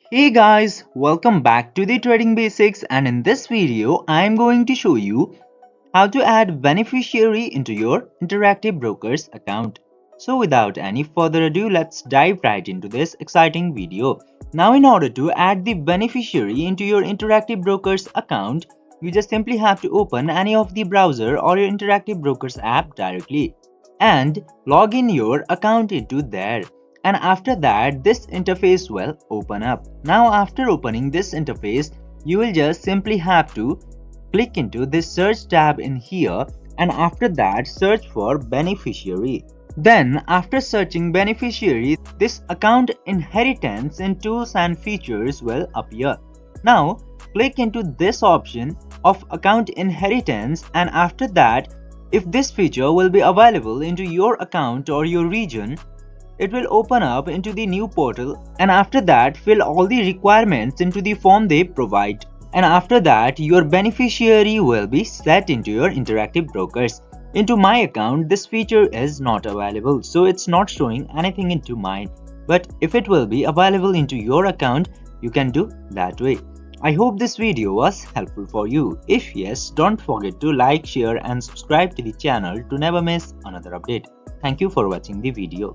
Hey guys, welcome back to the Trading Basics, and in this video I am going to show you how to add beneficiary into your interactive brokers account. So without any further ado, let's dive right into this exciting video. Now in order to add the beneficiary into your interactive brokers account, you just simply have to open any of the browser or your interactive brokers app directly and log in your account into there, and after that this interface will open up. Now after opening this interface, you will just simply have to click into this search tab in here, and after that search for beneficiary. Then after searching beneficiary, this account inheritance in tools and features will appear. Now click into this option of account inheritance, and after that, if this feature will be available into your account or your region, it will open up into the new portal, and after that fill all the requirements into the form they provide, and after that your beneficiary will be set into your interactive brokers. Into my account this feature is not available, so it's not showing anything into mine, but if it will be available into your account, you can do that way. I hope this video was helpful for you. If yes, don't forget to like, share and subscribe to the channel to never miss another update. Thank you for watching the video.